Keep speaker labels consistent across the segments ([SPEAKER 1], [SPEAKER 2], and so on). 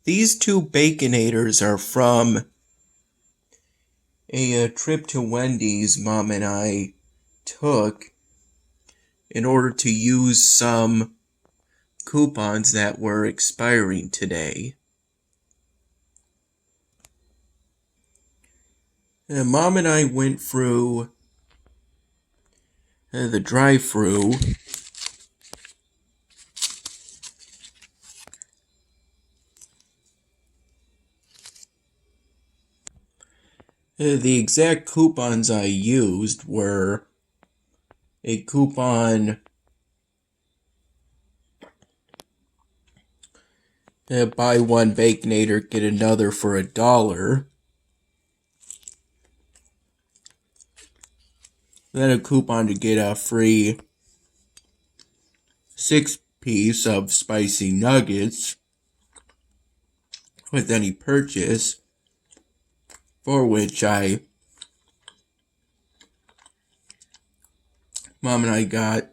[SPEAKER 1] These two Baconators are from a trip to Wendy's Mom and I took in order to use some coupons that were expiring today. Mom and I went through the drive-thru. The exact coupons I used were a coupon buy one Baconator, get another for $1. Then a coupon to get a free 6-piece of spicy nuggets with any purchase, for which Mom and I got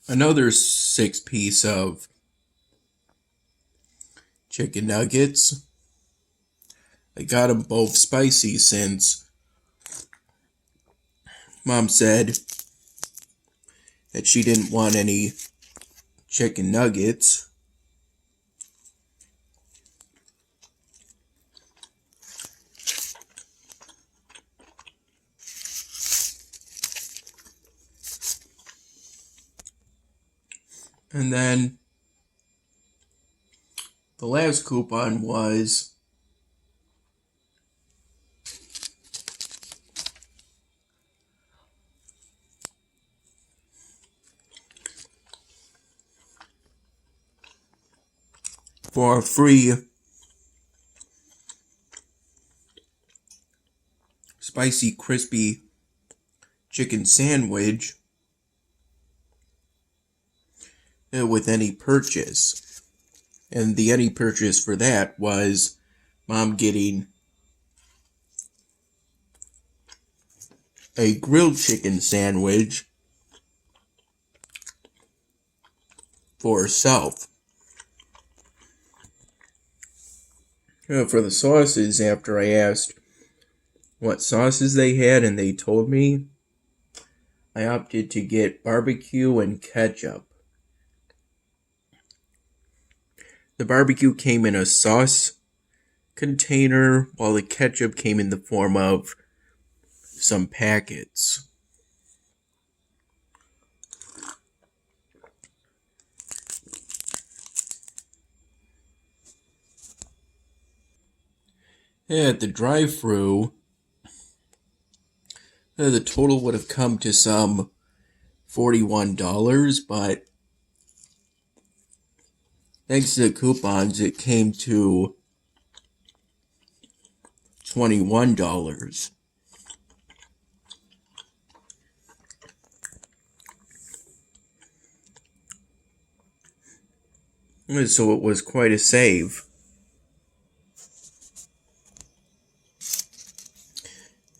[SPEAKER 1] another 6-piece of chicken nuggets. I got them both spicy since Mom said that she didn't want any chicken nuggets. And then the last coupon was for a free spicy crispy chicken sandwich with any purchase. And the any purchase for that was Mom getting a grilled chicken sandwich for herself. For the sauces, after I asked what sauces they had and they told me, I opted to get barbecue and ketchup. The barbecue came in a sauce container, while the ketchup came in the form of some packets. At the drive-thru, the total would have come to some $41, but thanks to the coupons, it came to $21. So it was quite a save.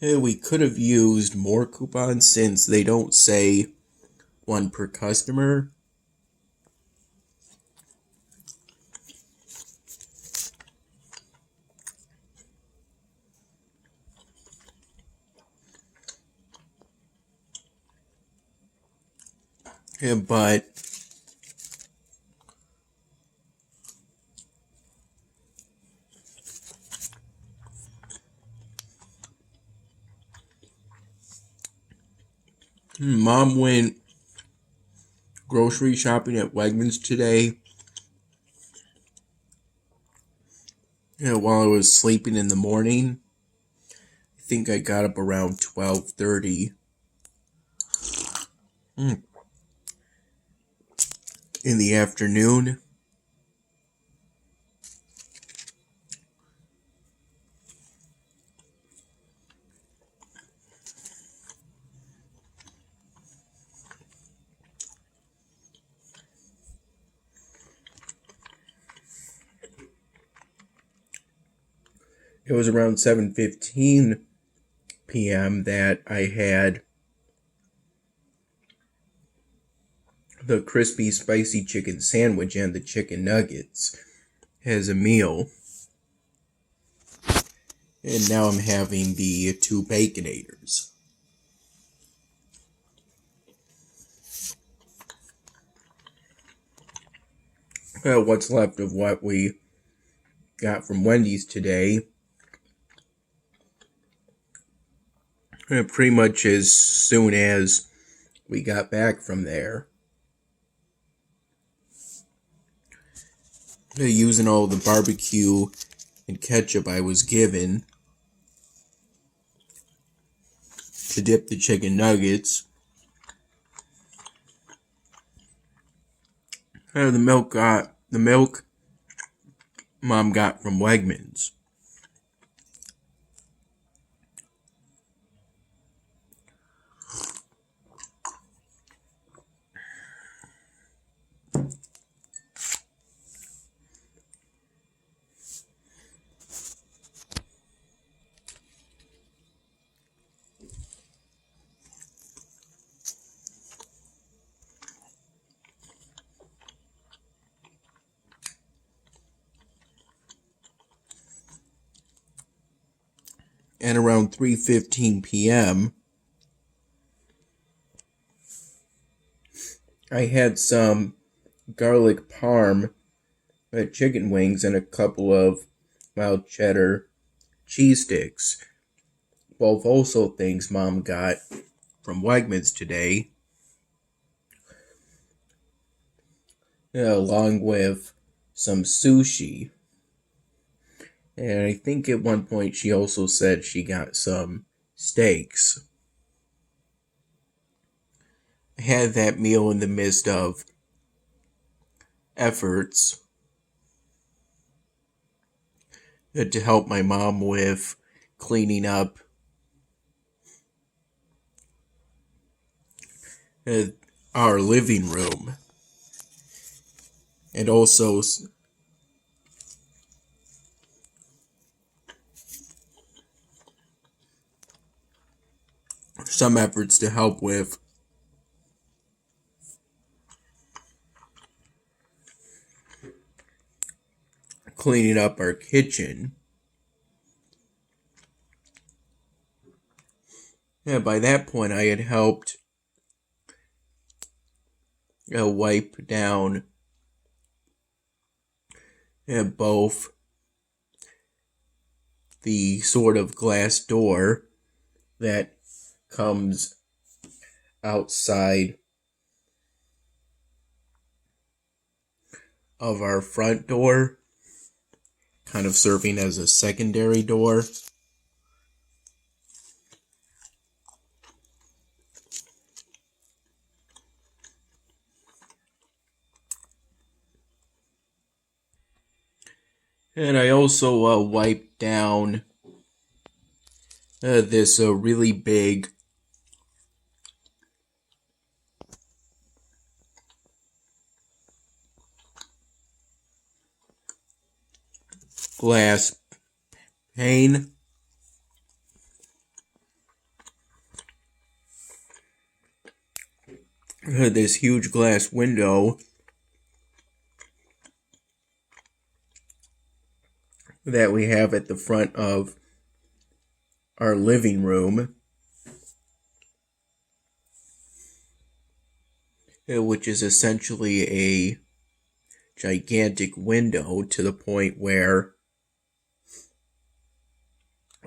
[SPEAKER 1] We could have used more coupons since they don't say one per customer. But Mom went grocery shopping at Wegmans today. While I was sleeping in the morning. I think I got up around 12:30. In the afternoon. It was around 7:15 p.m. that I had the crispy spicy chicken sandwich and the chicken nuggets as a meal. And now I'm having the 2 Baconators. What's left of what we got from Wendy's today. Pretty much as soon as we got back from there. Using all the barbecue and ketchup I was given to dip the chicken nuggets. The milk Mom got from Wegmans. And around 3:15 p.m., I had some garlic parm chicken wings and a couple of mild cheddar cheese sticks. Both also things Mom got from Wegmans today, along with some sushi. And I think at one point she also said she got some steaks. I had that meal in the midst of efforts to help my mom with cleaning up our living room. And also some efforts to help with cleaning up our kitchen. By that point, I had helped wipe down both the sort of glass door that comes outside of our front door, kind of serving as a secondary door. And I also wiped down this really big glass pane. This huge glass window that we have at the front of our living room, which is essentially a gigantic window to the point where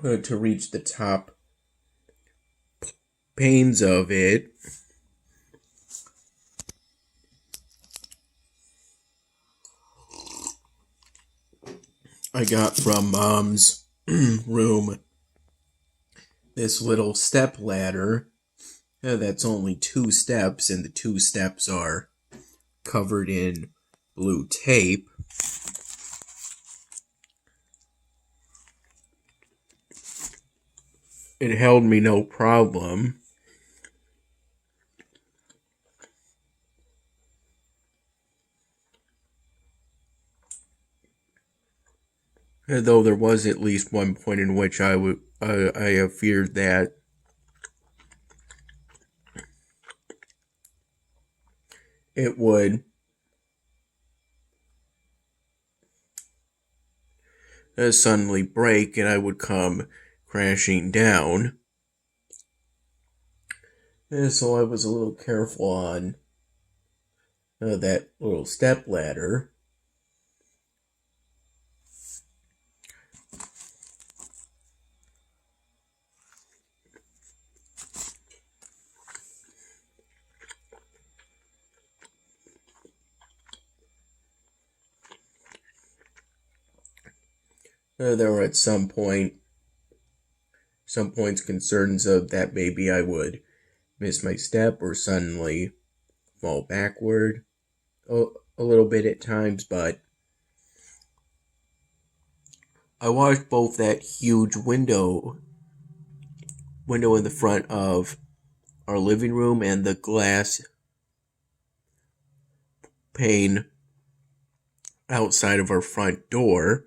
[SPEAKER 1] to reach the top panes of it, I got from Mom's room this little step ladder that's only 2 steps, and the 2 steps are covered in blue tape. It held me no problem. Though there was at least one point in which I have feared that it would suddenly break and I would come crashing down. And so I was a little careful on that little step ladder. There were at some points concerns of that maybe I would miss my step or suddenly fall backward a little bit at times, but I watched both that huge window in the front of our living room and the glass pane outside of our front door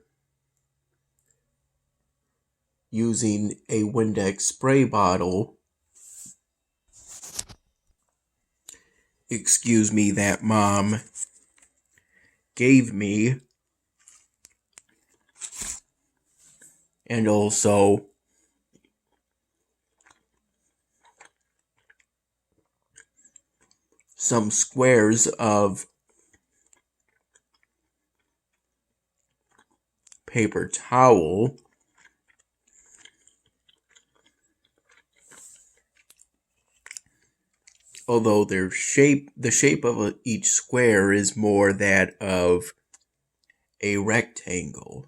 [SPEAKER 1] using a Windex spray bottle, that Mom gave me, and also some squares of paper towel. Although the shape of each square is more that of a rectangle.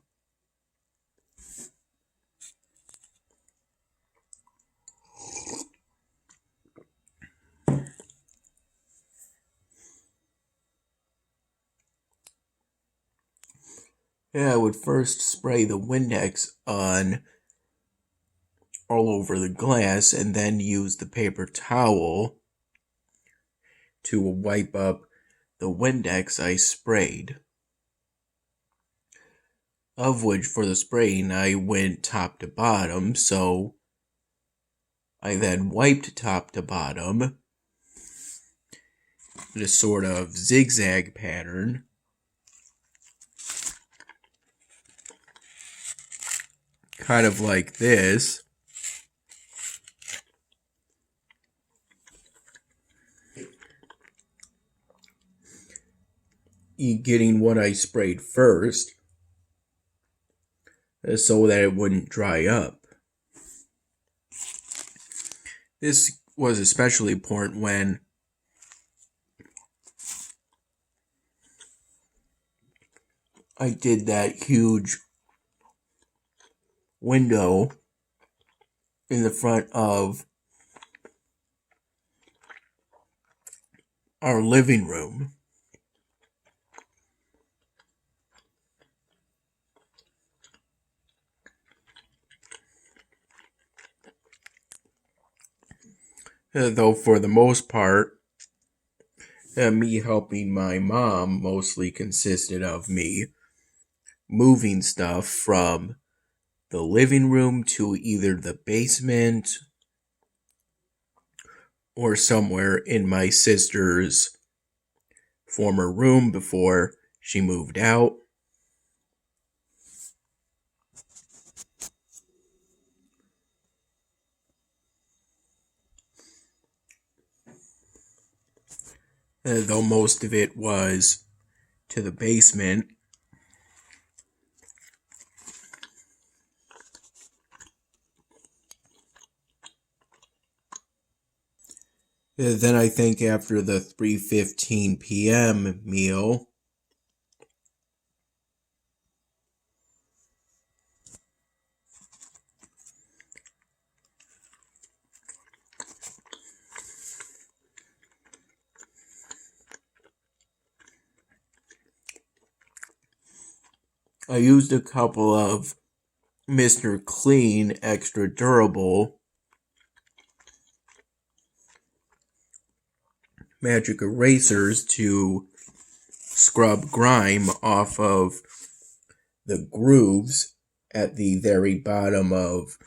[SPEAKER 1] Yeah, I would first spray the Windex on all over the glass and then use the paper towel to wipe up the Windex I sprayed. Of which, for the spraying, I went top to bottom, so I then wiped top to bottom in a sort of zigzag pattern. Kind of like this. Getting what I sprayed first so that it wouldn't dry up. This was especially important when I did that huge window in the front of our living room. Though for the most part, me helping my mom mostly consisted of me moving stuff from the living room to either the basement or somewhere in my sister's former room before she moved out. Though most of it was to the basement. Then I think after the 3:15 p.m. meal, I used a couple of Mr. Clean Extra Durable magic erasers to scrub grime off of the grooves at the very bottom of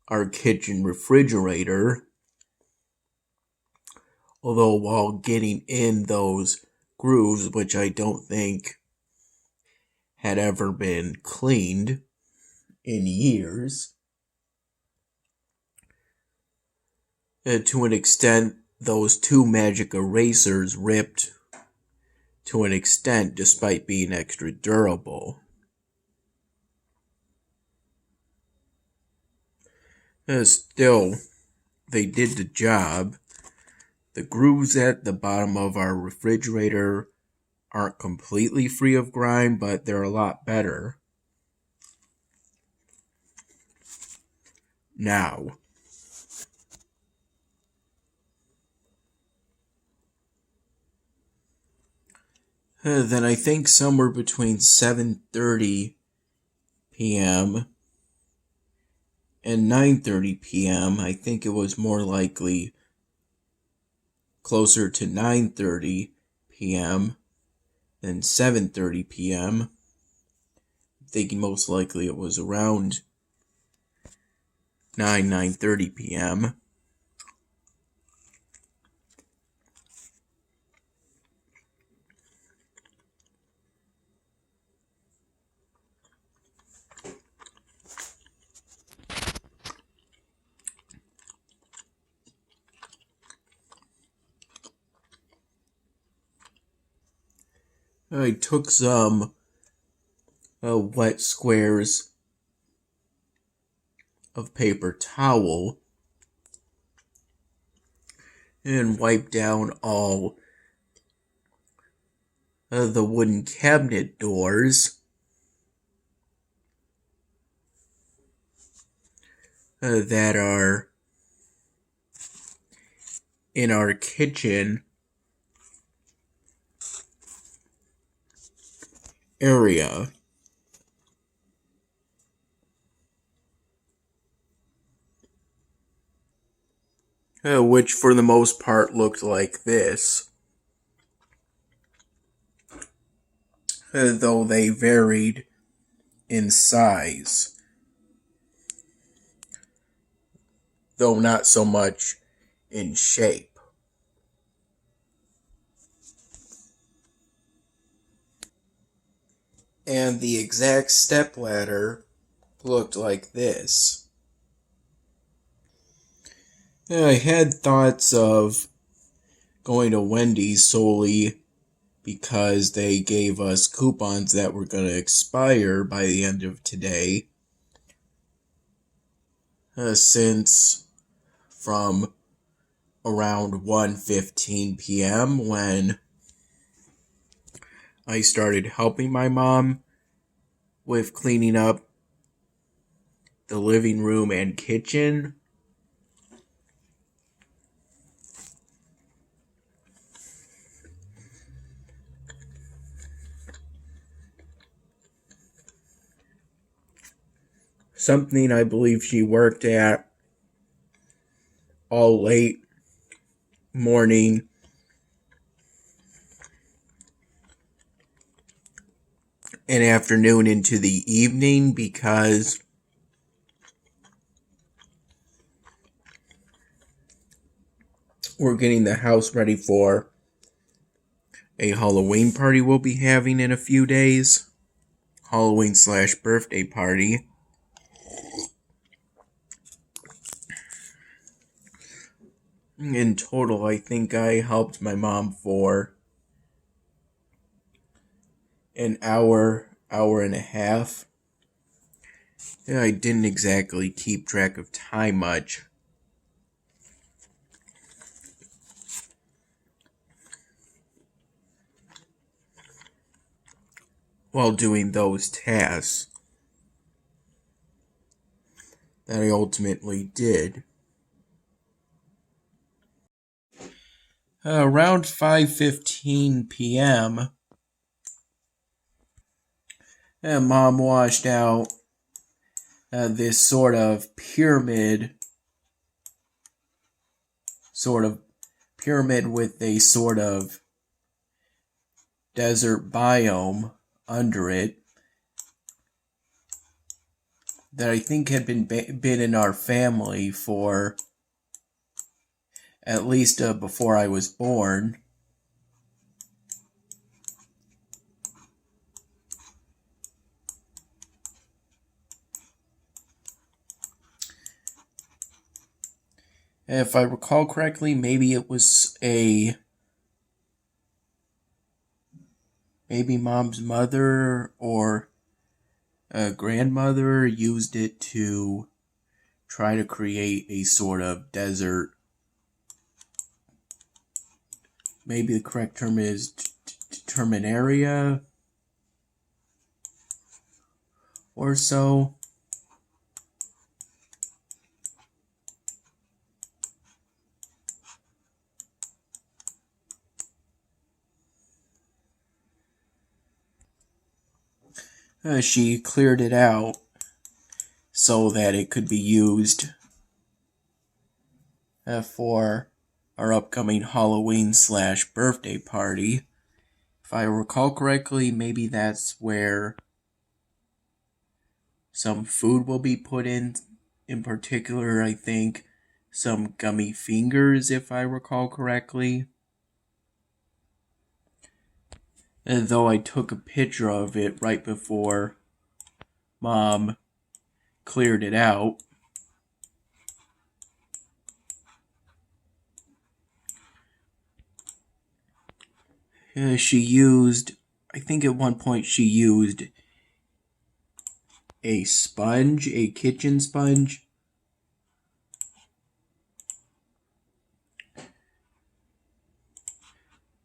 [SPEAKER 1] our kitchen refrigerator, Although while getting in those grooves, which I don't think had ever been cleaned in years, to an extent, those two magic erasers ripped to an extent despite being extra durable. Still, they did the job. The grooves at the bottom of our refrigerator aren't completely free of grime, but they're a lot better now. Then I think somewhere between 7:30 p.m. and 9:30 p.m., I think it was more likely closer to 9:30 p.m. than 7:30 p.m. I'm thinking most likely it was around 9:30 p.m. I took some wet squares of paper towel and wiped down all the wooden cabinet doors that are in our kitchen area. Which for the most part looked like this. Though they varied in size. Though not so much in shape. And the exact stepladder looked like this. I had thoughts of going to Wendy's solely because they gave us coupons that were going to expire by the end of today. Since from around 1:15 p.m. when I started helping my mom with cleaning up the living room and kitchen, something I believe she worked at all late morning and afternoon into the evening because we're getting the house ready for a Halloween party we'll be having in a few days. Halloween/birthday party. In total, I think I helped my mom for an hour and a half. I didn't exactly keep track of time much. While doing those tasks that I ultimately did. Around 5:15 p.m., Mom washed out this sort of pyramid with a sort of desert biome under it that I think had been in our family for at least before I was born. If I recall correctly, maybe it was maybe mom's mother or a grandmother used it to try to create a sort of desert. Maybe the correct term is terminaria or so. She cleared it out so that it could be used for our upcoming Halloween/birthday party. If I recall correctly, maybe that's where some food will be put in particular, I think some gummy fingers, if I recall correctly. And though I took a picture of it right before Mom cleared it out. She used, I think at one point she used a sponge, a kitchen sponge,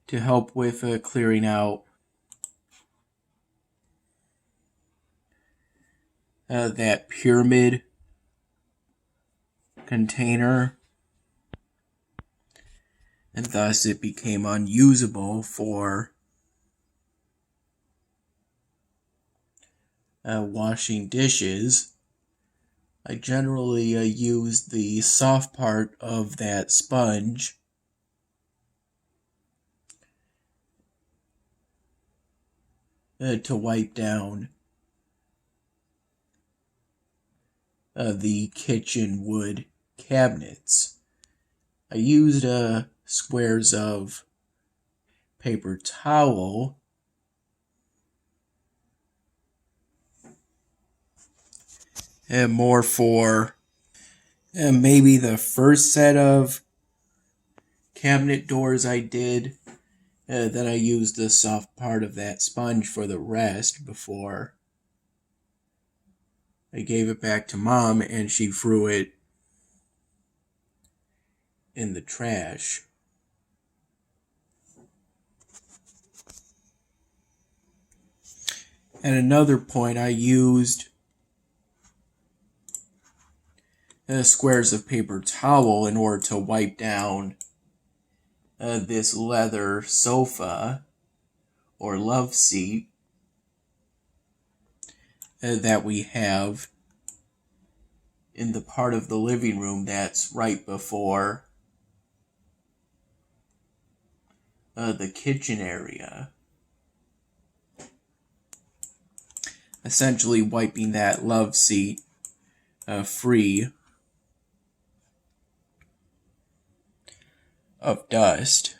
[SPEAKER 1] to help with clearing out that pyramid container, and thus it became unusable for washing dishes. I generally use the soft part of that sponge to wipe down the kitchen wood cabinets. I used squares of paper towel and more for maybe the first set of cabinet doors I did. Then I used the soft part of that sponge for the rest before I gave it back to Mom and she threw it in the trash. At another point, I used squares of paper towel in order to wipe down this leather sofa or love seat that we have in the part of the living room that's right before the kitchen area. Essentially wiping that love seat free of dust.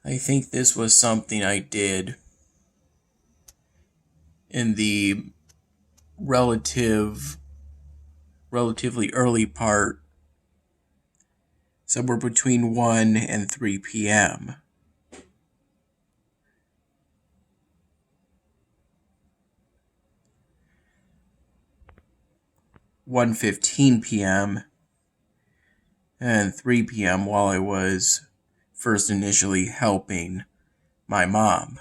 [SPEAKER 1] I think this was something I did in the relatively early part, somewhere between 1 and 3 p.m. 1:15 p.m. and 3 p.m. while I was first initially helping my mom.